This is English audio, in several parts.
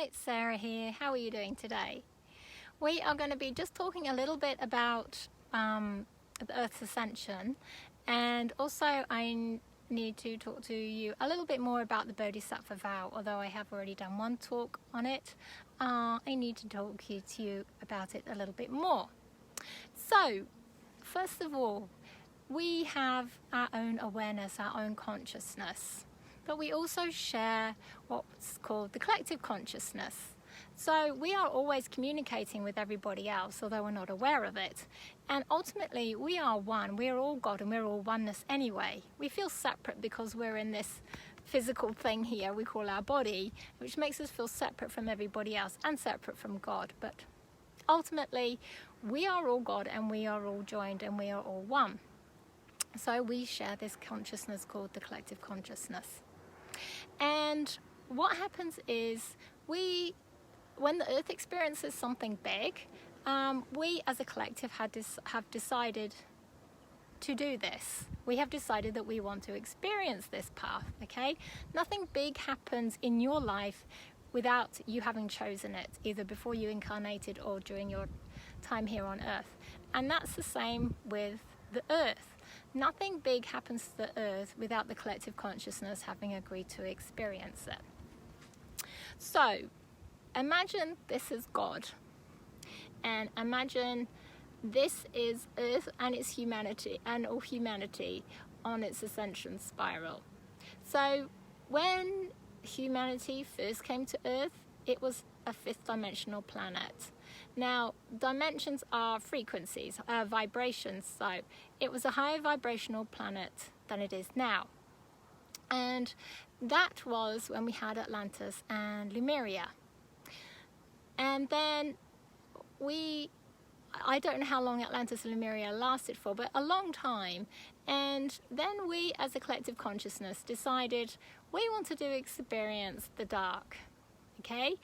Hi, it's Sarah here. How are you doing today? We are going to be just talking a little bit about the Earth's ascension, and also I need to talk to you a little bit more about the Bodhisattva vow. Although I have already done one talk on it, I need to talk to you about it a little bit more. So, first of all, we have our own awareness, our own consciousness, but we also share what's called the collective consciousness. So we are always communicating with everybody else, although we're not aware of it. And ultimately, we are one. We're all God and we're all oneness anyway. We feel separate because we're in this physical thing here we call our body, which makes us feel separate from everybody else and separate from God. But ultimately, we are all God and we are all joined and we are all one. So we share this consciousness called the collective consciousness. And what happens is when the Earth experiences something big, we as a collective have decided to do this. We have decided that we want to experience this path, okay? Nothing big happens in your life without you having chosen it, either before you incarnated or during your time here on Earth. And that's the same with the Earth. Nothing big happens to the Earth without the collective consciousness having agreed to experience it. So, imagine this is God, and imagine this is Earth and its humanity, and all humanity on its ascension spiral. So, when humanity first came to Earth, it was a fifth dimensional planet. Now, dimensions are frequencies, vibrations, so it was a higher vibrational planet than it is now. And that was when we had Atlantis and Lemuria. And then I don't know how long Atlantis and Lemuria lasted for, but a long time. And then we as a collective consciousness decided we wanted to experience the dark, okay?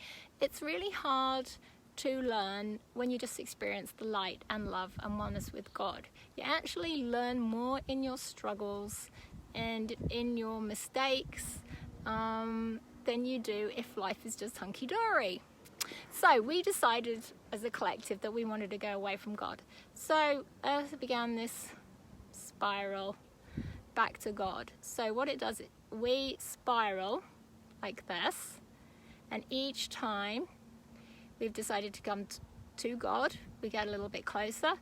It's really hard to learn when you just experience the light and love and oneness with God. You actually learn more in your struggles and in your mistakes than you do if life is just hunky-dory. So we decided as a collective that we wanted to go away from God. So Earth began this spiral back to God. So what it does, we spiral like this, and each time we've decided to come to God, we get a little bit closer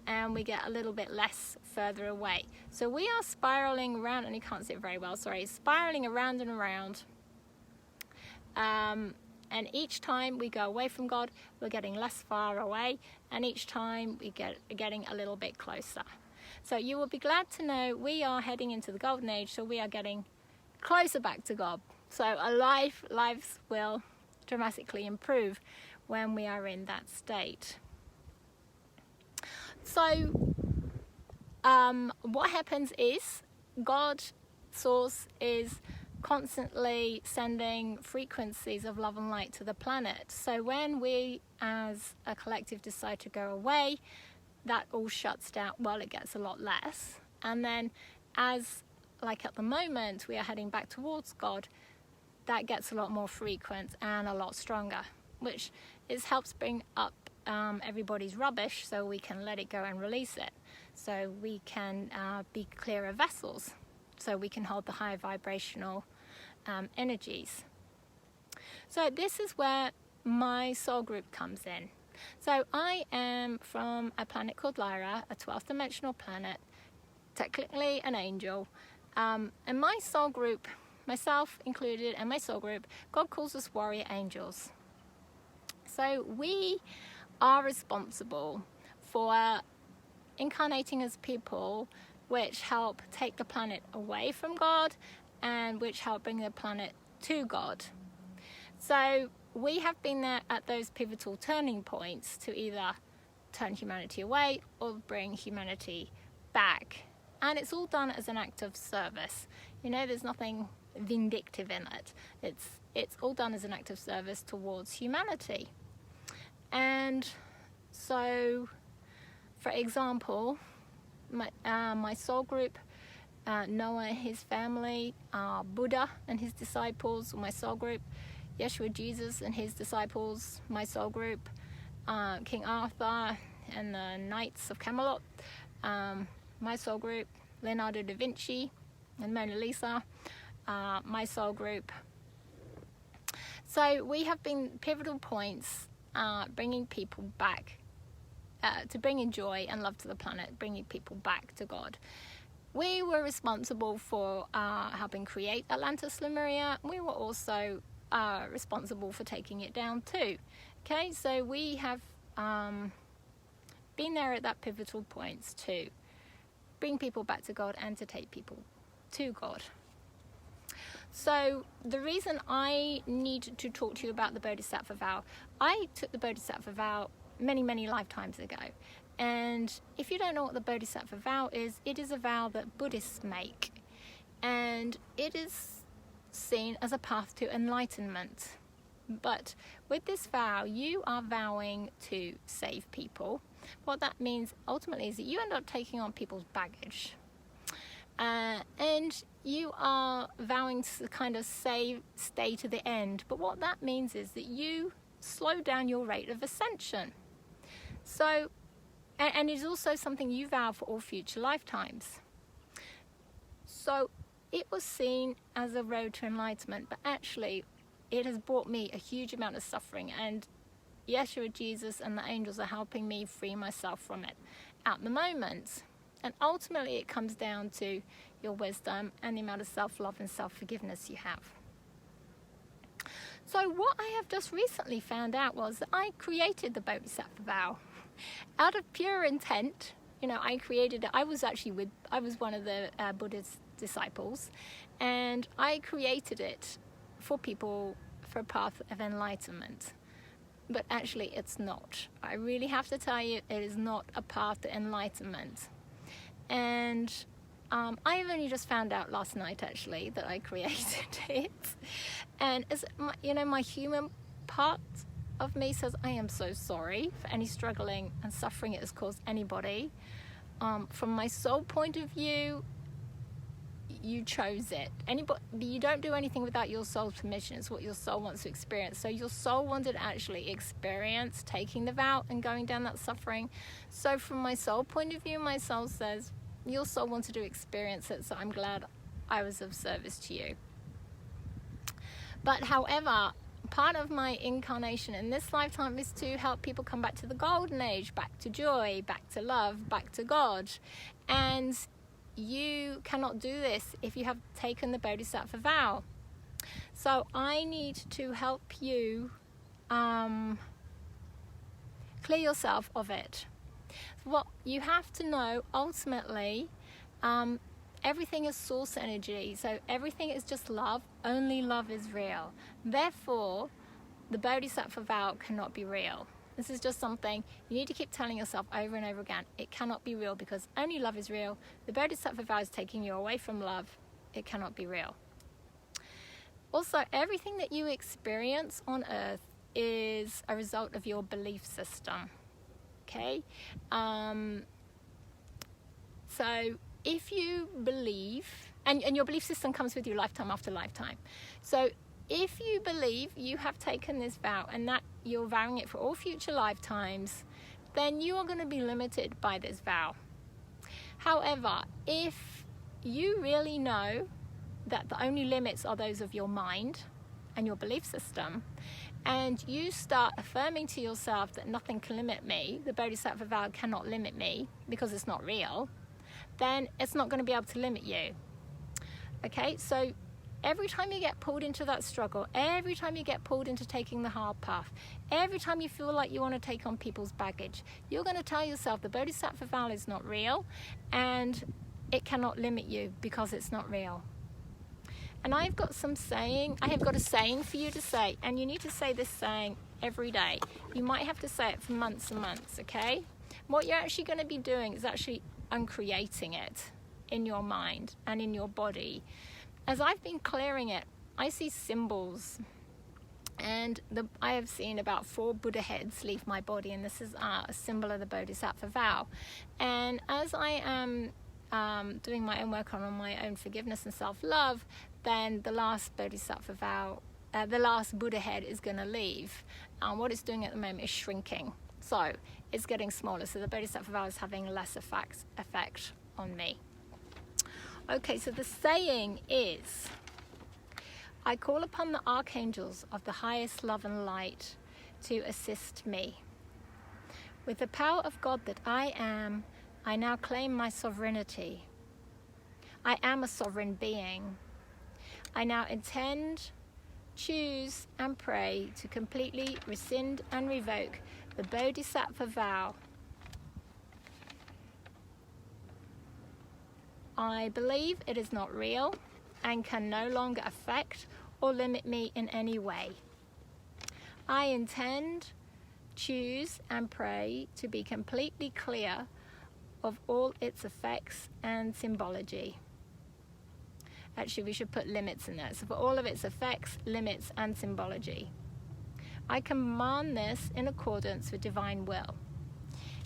and we get a little bit less further away. So we are spiraling around, and you can't see it very well, sorry, spiraling around and around. And each time we go away from God, we're getting less far away, and each time we are getting a little bit closer. So you will be glad to know we are heading into the golden age, so we are getting closer back to God. So our lives will dramatically improve when we are in that state. So what happens is God, Source, is constantly sending frequencies of love and light to the planet. So when we as a collective decide to go away, that all shuts down. Well, it gets a lot less. And then as, like at the moment, we are heading back towards God, that gets a lot more frequent and a lot stronger, which helps bring up everybody's rubbish so we can let it go and release it. So we can be clearer vessels, so we can hold the higher vibrational energies. So this is where my soul group comes in. So I am from a planet called Lyra, a 12th dimensional planet, technically an angel, and my soul group, myself included, and my soul group, God calls us warrior angels. So we are responsible for incarnating as people which help take the planet away from God and which help bring the planet to God. So we have been there at those pivotal turning points to either turn humanity away or bring humanity back. And it's all done as an act of service. You know, there's nothing vindictive in it. It's all done as an act of service towards humanity. And so, for example, my soul group, Noah and his family, Buddha and his disciples, my soul group, Yeshua Jesus and his disciples, my soul group, King Arthur and the Knights of Camelot, my soul group, Leonardo da Vinci and Mona Lisa, my soul group. So we have been pivotal points, bringing people back to bringing joy and love to the planet, bringing people back to God. We were responsible for helping create Atlantis Lemuria. We were also responsible for taking it down too. Okay, so we have been there at that pivotal points to bring people back to God and to take people to God. So the reason I need to talk to you about the Bodhisattva vow, I took the Bodhisattva vow many lifetimes ago. And if you don't know what the Bodhisattva vow is, it is a vow that Buddhists make. And it is seen as a path to enlightenment. But with this vow, you are vowing to save people. What that means ultimately is that you end up taking on people's baggage. And you are vowing to kind of stay to the end. But what that means is that you slow down your rate of ascension. So, and it is also something you vow for all future lifetimes. So it was seen as a road to enlightenment, but actually it has brought me a huge amount of suffering, and Yeshua Jesus and the angels are helping me free myself from it at the moment. And ultimately it comes down to your wisdom and the amount of self-love and self-forgiveness you have. So what I have just recently found out was that I created the Bodhisattva vow. Out of pure intent, I created it. I was one of the Buddha's disciples, and I created it for people for a path of enlightenment. But actually it's not. I really have to tell you, it is not a path to enlightenment. And I've only just found out last night, actually, that I created it. And my human part of me says, I am so sorry for any struggling and suffering it has caused anybody. From my soul point of view, you chose it. You don't do anything without your soul's permission. It's what your soul wants to experience. So your soul wanted to actually experience taking the vow and going down that suffering. So from my soul point of view, my soul says, your soul wanted to experience it, so I'm glad I was of service to you. But however, part of my incarnation in this lifetime is to help people come back to the golden age, back to joy, back to love, back to God. And you cannot do this if you have taken the Bodhisattva vow. So I need to help you clear yourself of it. What you have to know, ultimately, everything is source energy. So everything is just love. Only love is real. Therefore, the Bodhisattva vow cannot be real. This is just something you need to keep telling yourself over and over again. It cannot be real because only love is real. The Bodhisattva vow is taking you away from love. It cannot be real. Also, everything that you experience on earth is a result of your belief system. Okay? So if you believe, and your belief system comes with you lifetime after lifetime. So if you believe you have taken this vow and that you're vowing it for all future lifetimes, then you are going to be limited by this vow. However, if you really know that the only limits are those of your mind and your belief system, and you start affirming to yourself that nothing can limit me, the Bodhisattva vow cannot limit me because it's not real, then it's not going to be able to limit you. Okay, so every time you get pulled into that struggle, every time you get pulled into taking the hard path, every time you feel like you want to take on people's baggage, you're going to tell yourself the Bodhisattva vow is not real and it cannot limit you because it's not real. And I have got a saying for you to say, and you need to say this saying every day. You might have to say it for months and months, okay? What you're actually going to be doing is actually uncreating it in your mind and in your body. As I've been clearing it, I see symbols, and I have seen about 4 Buddha heads leave my body, and this is a symbol of the Bodhisattva vow. And as I am doing my own work on my own forgiveness and self-love, then the last Bodhisattva vow the last Buddha head is going to leave. What it's doing at the moment is shrinking. So it's getting smaller. So the Bodhisattva vow is having less effect on me. Okay, so the saying is, I call upon the Archangels of the highest love and light to assist me. With the power of God that I am, I now claim my sovereignty. I am a sovereign being. I now intend, choose and pray to completely rescind and revoke the Bodhisattva vow. I believe it is not real and can no longer affect or limit me in any way. I intend, choose and pray to be completely clear of all its effects and symbology. Actually, we should put limits in there. So for all of its effects, limits and symbology. I command this in accordance with divine will.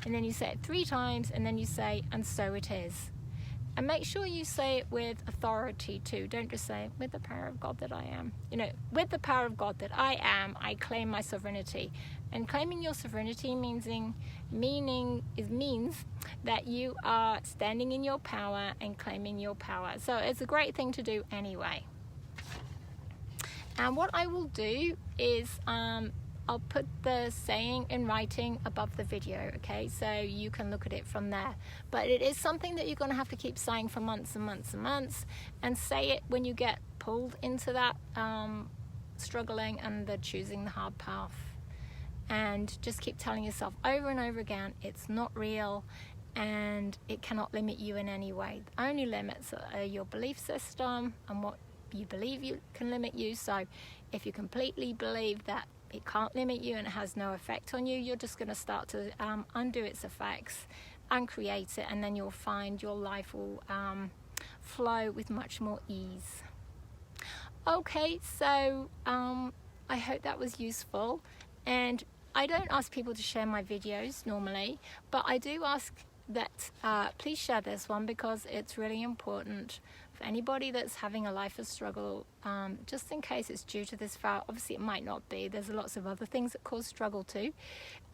And then you say it 3 times, and then you say, and so it is. And make sure you say it with authority too. Don't just say, with the power of God that I am. You know, with the power of God that I am, I claim my sovereignty. And claiming your sovereignty means that you are standing in your power and claiming your power. So it's a great thing to do anyway. And what I will do is I'll put the saying in writing above the video, okay? So you can look at it from there. But it is something that you're going to have to keep saying for months and months and months, and say it when you get pulled into that struggling and the choosing the hard path. And just keep telling yourself over and over again, it's not real and it cannot limit you in any way. The only limits are your belief system and what you believe you can limit you. So if you completely believe that it can't limit you and it has no effect on you, you're just going to start to undo its effects and create it, and then you'll find your life will flow with much more ease. Okay, so I hope that was useful. And I don't ask people to share my videos normally, but I do ask that please share this one, because it's really important for anybody that's having a life of struggle, just in case it's due to this vow. Obviously it might not be, there's lots of other things that cause struggle too,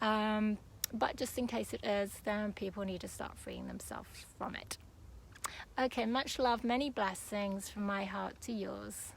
but just in case it is, then people need to start freeing themselves from it. Okay, much love, many blessings from my heart to yours.